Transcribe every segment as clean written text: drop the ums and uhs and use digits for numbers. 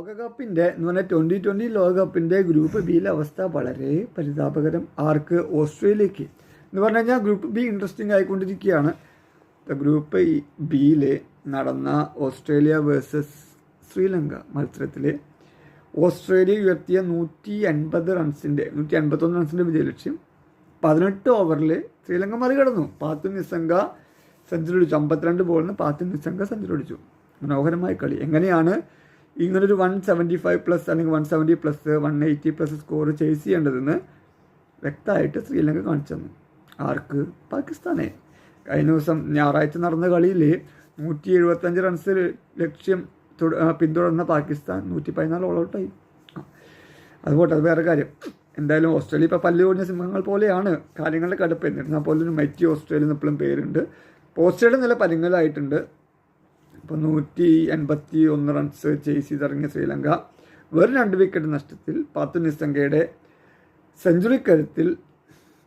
ലോകകപ്പിൻ്റെ എന്ന് പറഞ്ഞാൽ 2020 ലോകകപ്പിൻ്റെ ഗ്രൂപ്പ് ബിയിലെ അവസ്ഥ വളരെ പരിതാപകരം. ആർക്ക്? ഓസ്ട്രേലിയക്ക്. എന്ന് പറഞ്ഞു കഴിഞ്ഞാൽ ഗ്രൂപ്പ് ബി ഇൻട്രസ്റ്റിംഗ് ആയിക്കൊണ്ടിരിക്കുകയാണ്. ഗ്രൂപ്പ് ബിയിൽ നടന്ന ഓസ്ട്രേലിയ വേഴ്സസ് ശ്രീലങ്ക മത്സരത്തിൽ ഓസ്ട്രേലിയ ഉയർത്തിയ 151 റൺസിൻ്റെ വിജയലക്ഷ്യം 18 ഓവറിൽ ശ്രീലങ്ക മറികടന്നു. പാത്തു നിസംഗ സെഞ്ചുറി അടിച്ചു. 52 ബോളിന് പാത്തു നിസംഗ സെഞ്ചുറി അടിച്ചു. മനോഹരമായ കളി. എങ്ങനെയാണ് ഇങ്ങനൊരു 175+ അല്ലെങ്കിൽ 170+, 180+ സ്കോർ ചേസ് ചെയ്യേണ്ടതെന്ന് വ്യക്തമായിട്ട് ശ്രീലങ്ക കാണിച്ചു തന്നു. ആർക്ക്? പാകിസ്ഥാനെ. കഴിഞ്ഞ ദിവസം ഞായറാഴ്ച നടന്ന കളിയിൽ 175 റൺസ് ലക്ഷ്യം പിന്തുടർന്ന പാകിസ്ഥാൻ 114 ഓൾ ഔട്ടായി. അതുപോട്ടെ, അത് വേറെ കാര്യം. എന്തായാലും ഓസ്ട്രേലിയ ഇപ്പോൾ പല്ല് കൊടിഞ്ഞ സിംഹങ്ങൾ പോലെയാണ് കാര്യങ്ങളുടെ കടുപ്പ്. എന്നിരുന്നാൽ പോലും ഒരു മൈറ്റി ഓസ്ട്രേലിയ എന്നെപ്പോഴും പേരുണ്ട്. ഓസ്ട്രേലിയ നില പരുങ്ങലായിട്ടുണ്ട്. ഇപ്പോൾ 181 റൺസ് ചേസ് ചെയ്തിറങ്ങിയ ശ്രീലങ്ക വെറും 2 വിക്കറ്റ് നഷ്ടത്തിൽ പാത്തു നിസംഗയുടെ സെഞ്ചുറി കരുത്തിൽ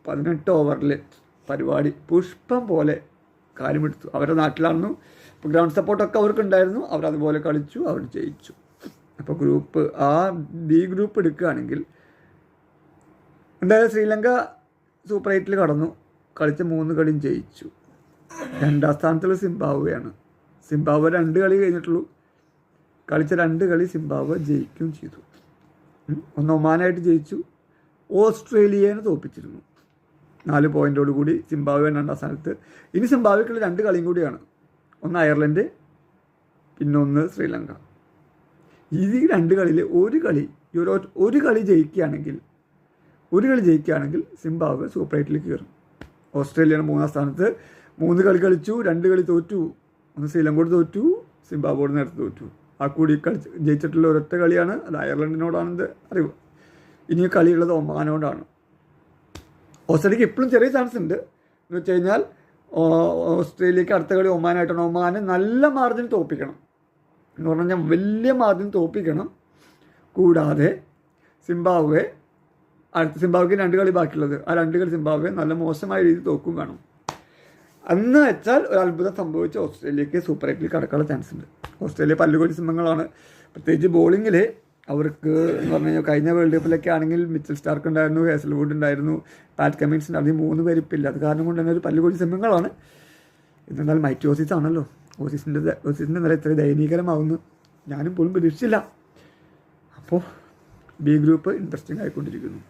18 ഓവറിൽ പരിപാടി പുഷ്പം പോലെ കാര്യമെടുത്തു. അവരുടെ നാട്ടിലായിരുന്നു. ഇപ്പോൾ ഗ്രൗണ്ട് സപ്പോർട്ടൊക്കെ അവർക്കുണ്ടായിരുന്നു. അവരതുപോലെ കളിച്ചു, അവർ ജയിച്ചു. അപ്പോൾ ബി ഗ്രൂപ്പ് എടുക്കുകയാണെങ്കിൽ എന്തായാലും ശ്രീലങ്ക സൂപ്പർ 8 കടന്നു. കളിച്ച 3 കളിയും ജയിച്ചു. 2ാം സ്ഥാനത്തുള്ള സിംബാബ്വെയാണ്. സിംബാബ്വെ 2 കളി കഴിഞ്ഞിട്ടുള്ളൂ. കളിച്ച 2 കളി സിംബാബ്വെ ജയിക്കുകയും ചെയ്തു. ഒന്ന് ഒമാനായിട്ട് ജയിച്ചു. ഓസ്ട്രേലിയനെ തോൽപ്പിച്ചിരുന്നു. 4 പോയിൻറ്റോട് കൂടി സിംബാബ്വെ 2ാം സ്ഥാനത്ത്. ഇനി സിംബാബ്വെക്കുള്ള 2 കളിയും കൂടിയാണ്. ഒന്ന് അയർലൻഡ്, പിന്നെ ഒന്ന് ശ്രീലങ്ക. ഈ 2 കളിയിൽ ഒരു കളി ജയിക്കുകയാണെങ്കിൽ സിംബാബ്വെ സൂപ്പർ 8 കയറും. ഓസ്ട്രേലിയയാണ് 3ാം സ്ഥാനത്ത്. 3 കളി കളിച്ചു, 2 കളി തോറ്റു. ഒന്ന് ശ്രീലങ്കയോട് തോറ്റു, സിംബാബ്വെയോട് നേരത്തെ തോറ്റു. ആ കൂടി ജയിച്ചിട്ടുള്ള ഒരൊറ്റ കളിയാണ്. അത് അയർലൻഡിനോടാണെന്ന് അറിവ്. ഇനി കളിയുള്ളത് ഒമാനോടാണ്. ഓസ്ട്രേലിയക്ക് ഇപ്പോഴും ചെറിയ ചാൻസ് ഉണ്ട്. എന്ന് വെച്ച് കഴിഞ്ഞാൽ ഓസ്ട്രേലിയക്ക് അടുത്ത കളി ഒമാനായിട്ടാണ്. ഒമാനെ നല്ല മാർജിൻ തോൽപ്പിക്കണം. എന്ന് പറഞ്ഞു കഴിഞ്ഞാൽ വലിയ മാർജിൻ തോൽപ്പിക്കണം. കൂടാതെ സിംബാബ്വെക്ക് 2 കളി ബാക്കിയുള്ളത്. ആ 2 കളി സിംബാബ്വെ നല്ല മോശമായ രീതിയിൽ തോക്കും വേണം. എന്ന് വെച്ചാൽ ഒരു അത്ഭുതം സംഭവിച്ച ഓസ്ട്രേലിയക്ക് സൂപ്പർ 8 കടക്കാനുള്ള ചാൻസ് ഉണ്ട്. ഓസ്ട്രേലിയ പല്ലുകൊടി സിംഹങ്ങളാണ്. പ്രത്യേകിച്ച് ബോളിങ്ങിൽ അവർക്ക് എന്ന് പറഞ്ഞു കഴിഞ്ഞാൽ കഴിഞ്ഞ വേൾഡ് കപ്പിലൊക്കെ ആണെങ്കിൽ മിച്ചൽ സ്റ്റാർക്ക് ഉണ്ടായിരുന്നു, ഹേസൽവുഡ് ഉണ്ടായിരുന്നു, പാറ്റ് കമ്മിൻസ് ഉണ്ടായിരുന്നു. 3 പേരിപ്പില്ല. അത് കാരണം കൊണ്ട് തന്നെ ഒരു പല്ലുകൊടി സിംഹങ്ങളാണ്. ഇതെന്നാൽ മൈറ്റി ഓസീസ് ആണല്ലോ. ഓസീസിൻ്റെ നില ഇത്ര ദയനീകരമാവുന്നു ഞാനും പോലും പ്രതീക്ഷിച്ചില്ല. അപ്പോൾ ബി ഗ്രൂപ്പ് ഇൻട്രസ്റ്റിംഗ് ആയിക്കൊണ്ടിരിക്കുന്നു.